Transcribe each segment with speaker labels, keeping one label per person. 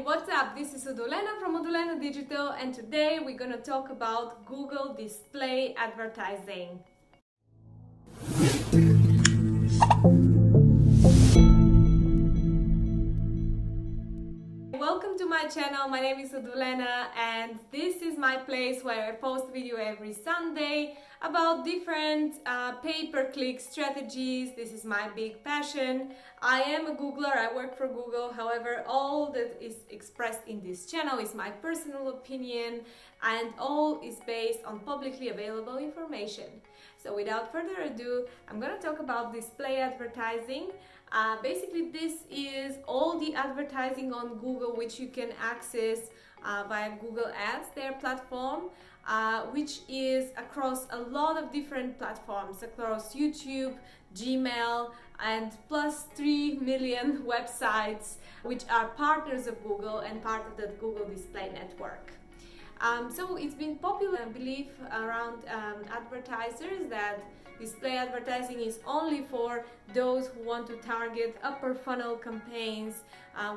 Speaker 1: what's up? This is Udolena from Udolena Digital, and today we're gonna talk about Google display advertising. Welcome to my channel. My name is Udolena, and this is my place where I post video every Sunday about different pay-per-click strategies. This is my big passion. I am a Googler, I work for Google. However, all that is expressed in this channel is my personal opinion, and all is based on publicly available information. So without further ado, I'm gonna talk about display advertising. Basically, this is all the advertising on Google which you can access via Google Ads, their platform, which is across a lot of different platforms, across YouTube, Gmail, and plus 3 million websites which are partners of Google and part of the Google Display Network. So it's been popular, I believe, around advertisers that display advertising is only for those who want to target upper funnel campaigns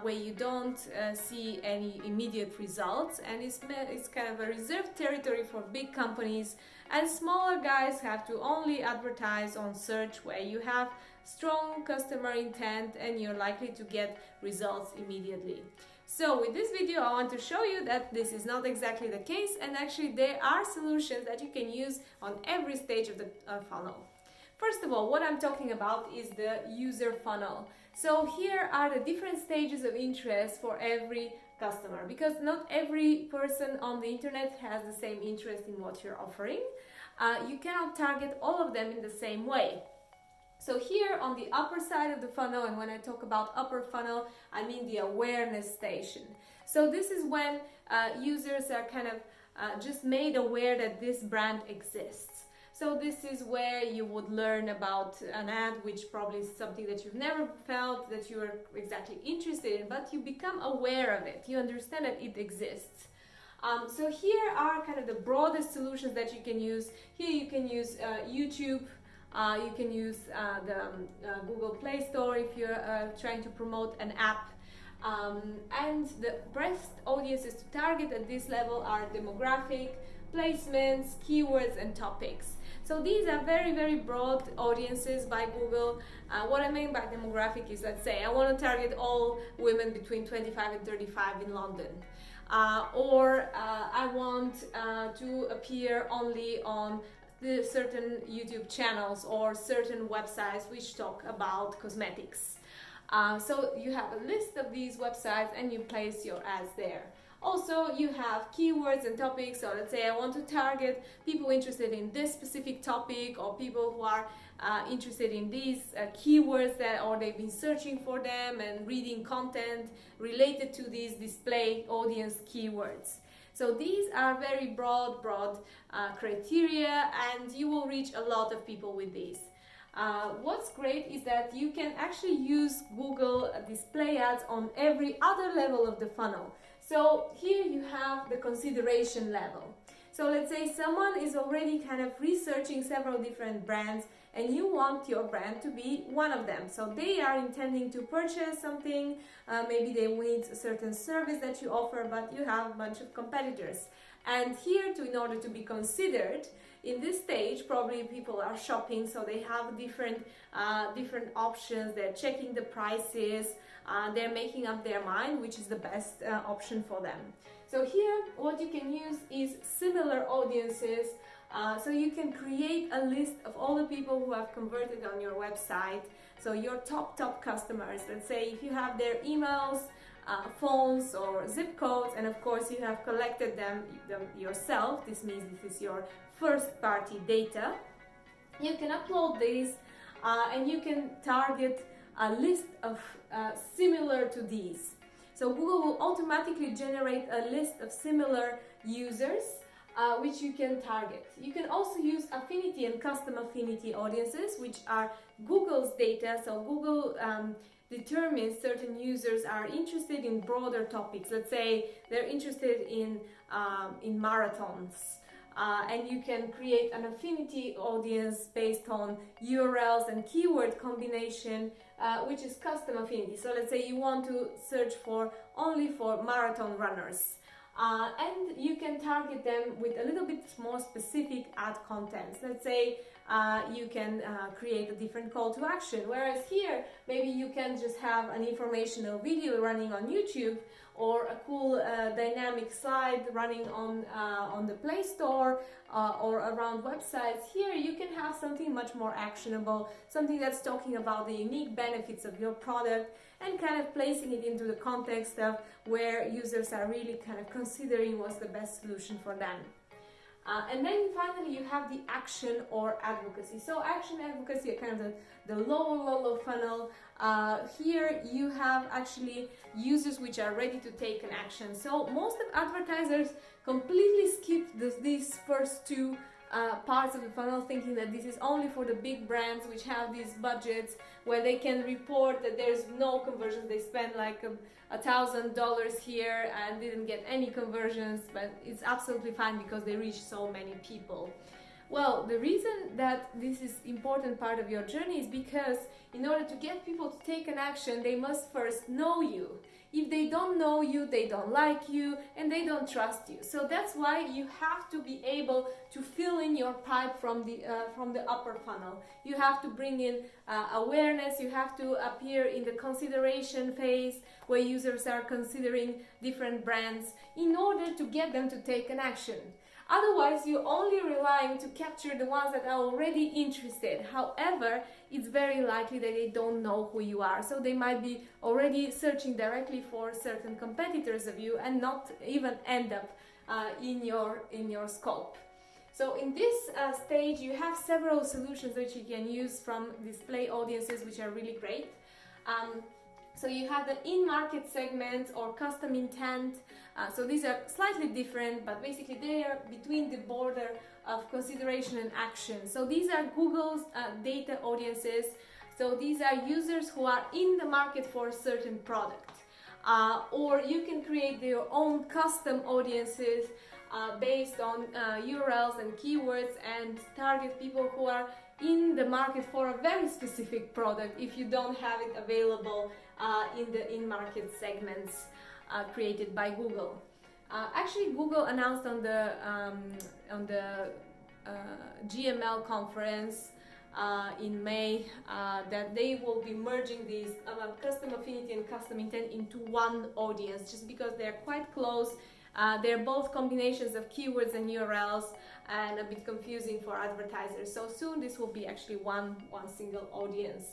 Speaker 1: where you don't see any immediate results, and it's kind of a reserved territory for big companies, and smaller guys have to only advertise on search where you have strong customer intent and you're likely to get results immediately. So with this video, I want to show you that this is not exactly the case, and actually there are solutions that you can use on every stage of the funnel. First of all, what I'm talking about is the user funnel. So here are the different stages of interest for every customer, because not every person on the internet has the same interest in what you're offering. You cannot target all of them in the same way. So here on the upper side of the funnel, and when I talk about upper funnel, I mean the awareness station. So this is when users are kind of just made aware that this brand exists. So this is where you would learn about an ad, which probably is something that you've never felt that you are exactly interested in, but you become aware of it. You understand that it exists. So here are kind of the broadest solutions that you can use. Here you can use YouTube. You can use the Google Play Store if you're trying to promote an app. And the best audiences to target at this level are demographic, placements, keywords, and topics. So these are very, very broad audiences by Google. What I mean by demographic is, let's say I want to target all women between 25 and 35 in London. Or I want to appear only on the certain YouTube channels or certain websites which talk about cosmetics. So you have a list of these websites and you place your ads there. Also, you have keywords and topics. So let's say I want to target people interested in this specific topic, or people who are interested in these keywords or they've been searching for them and reading content related to these display audience keywords. So these are very broad criteria, and you will reach a lot of people with these. What's great is that you can actually use Google display ads on every other level of the funnel. So here you have the consideration level. So let's say someone is already kind of researching several different brands, and you want your brand to be one of them. So they are intending to purchase something, maybe they need a certain service that you offer, but you have a bunch of competitors. And here, in order to be considered, in this stage, probably people are shopping, so they have different options, they're checking the prices, they're making up their mind which is the best option for them. So here, what you can use is similar audiences. So you can create a list of all the people who have converted on your website. So your top customers, let's say if you have their emails, phones or zip codes, and of course you have collected them yourself, this means this is your first party data, you can upload these and you can target a list of similar to these. So Google will automatically generate a list of similar users which you can target. You can also use affinity and custom affinity audiences, which are Google's data. So Google determines certain users are interested in broader topics. Let's say they're interested in marathons, and you can create an affinity audience based on URLs and keyword combination, which is custom affinity. So let's say you want to search only for marathon runners. And you can target them with a little bit more specific ad contents. Let's say you can create a different call to action, whereas here maybe you can just have an informational video running on YouTube, or a cool dynamic slide running on the Play Store or around websites. Here you can have something much more actionable, something that's talking about the unique benefits of your product and kind of placing it into the context of where users are really kind of considering what's the best solution for them. And then finally you have the action or advocacy. So action advocacy are kind of the lower funnel. Here you have actually users which are ready to take an action. So most of advertisers completely skip these first two parts of the funnel, thinking that this is only for the big brands which have these budgets where they can report that there's no conversions. They spend like $1,000 here and didn't get any conversions, but it's absolutely fine because they reach so many people. Well, the reason that this is important part of your journey is because in order to get people to take an action, they must first know you. If they don't know you, they don't like you, and they don't trust you. So that's why you have to be able to fill in your pipe from the upper funnel. You have to bring in awareness. You have to appear in the consideration phase where users are considering different brands in order to get them to take an action. Otherwise, you're only relying to capture the ones that are already interested. However, it's very likely that they don't know who you are. So they might be already searching directly for certain competitors of you and not even end up in your scope. So in this stage, you have several solutions which you can use from display audiences, which are really great. So you have the in-market segment or custom intent. So these are slightly different, but basically they are between the border of consideration and action. So these are Google's data audiences. So these are users who are in the market for a certain product. Or you can create your own custom audiences based on URLs and keywords and target people who are in the market for a very specific product if you don't have it available in the in-market segments created by Google. Actually, Google announced on the GML conference in May that they will be merging these custom affinity and custom intent into one audience, just because they're quite close. They're both combinations of keywords and URLs and a bit confusing for advertisers. So soon this will be actually one single audience.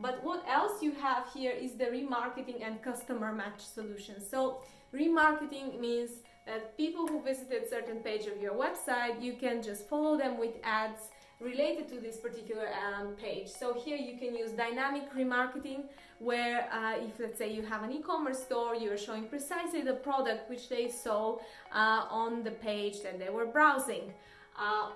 Speaker 1: But what else you have here is the remarketing and customer match solution. So remarketing means that people who visited certain page of your website, you can just follow them with ads related to this particular page. So here you can use dynamic remarketing, where if let's say you have an e-commerce store, you're showing precisely the product which they saw on the page that they were browsing.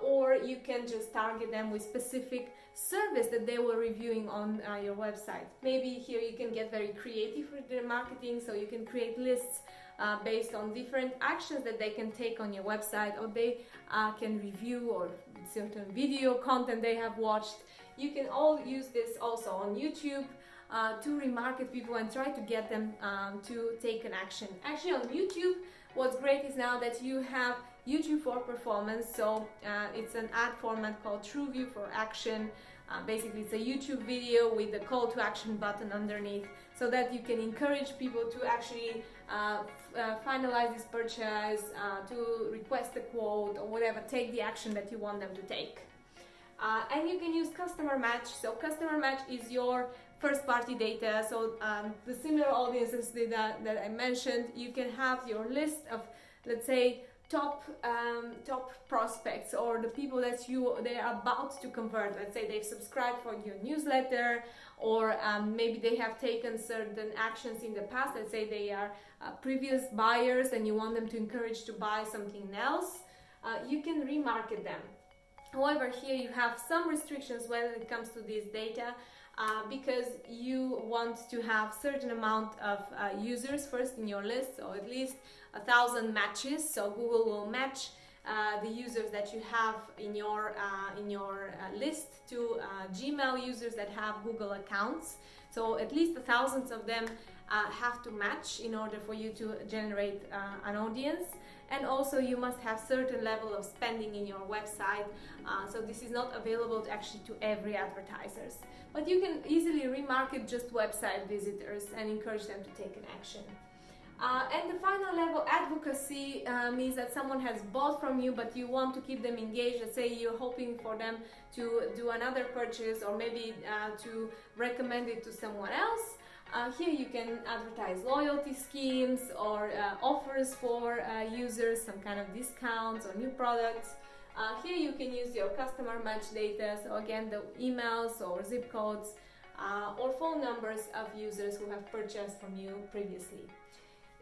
Speaker 1: Or you can just target them with specific service that they were reviewing on your website. Maybe here you can get very creative with their marketing, so you can create lists based on different actions that they can take on your website, or they can review, or certain video content they have watched. You can all use this also on YouTube to remarket people and try to get them to take an action. Actually, on YouTube, what's great is now that you have YouTube for Performance. So it's an ad format called TrueView for Action. Basically, it's a YouTube video with the call to action button underneath, so that you can encourage people to actually finalize this purchase, to request a quote or whatever, take the action that you want them to take. And you can use customer match. So customer match is your first party data. So the similar audiences that I mentioned, you can have your list of, let's say, top prospects, or the people that they are about to convert. Let's say they've subscribed for your newsletter, or maybe they have taken certain actions in the past. Let's say they are previous buyers and you want them to encourage to buy something else. You can remarket them. However, here you have some restrictions when it comes to this data, because you want to have certain amount of users first in your list, or at least 1,000 matches. So Google will match the users that you have in your list to Gmail users that have Google accounts. So at least thousands of them have to match in order for you to generate an audience. And also you must have certain level of spending in your website, so this is not available actually to every advertisers, but you can easily remarket just website visitors and encourage them to take an action. And the final level, advocacy, means that someone has bought from you but you want to keep them engaged. Let's say you're hoping for them to do another purchase, or maybe to recommend it to someone else. Here you can advertise loyalty schemes or offers for users, some kind of discounts or new products. Here you can use your customer match data, so again the emails or zip codes or phone numbers of users who have purchased from you previously.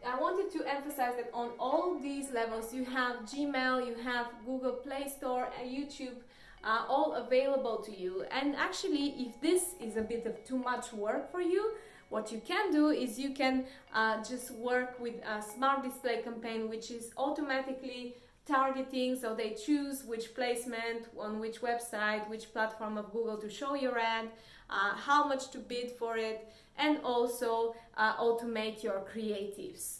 Speaker 1: I wanted to emphasize that on all these levels you have Gmail, you have Google Play Store, YouTube, all available to you. And actually, if this is a bit of too much work for you, what you can do is you can just work with a smart display campaign, which is automatically targeting, so they choose which placement on which website, which platform of Google to show your ad, how much to bid for it, and also automate your creatives.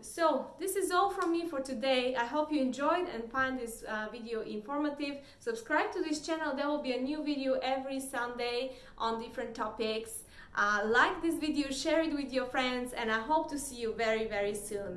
Speaker 1: So this is all from me for today. I hope you enjoyed and find this video informative. Subscribe to this channel. There will be a new video every Sunday on different topics. Like this video, share it with your friends, and I hope to see you very, very soon.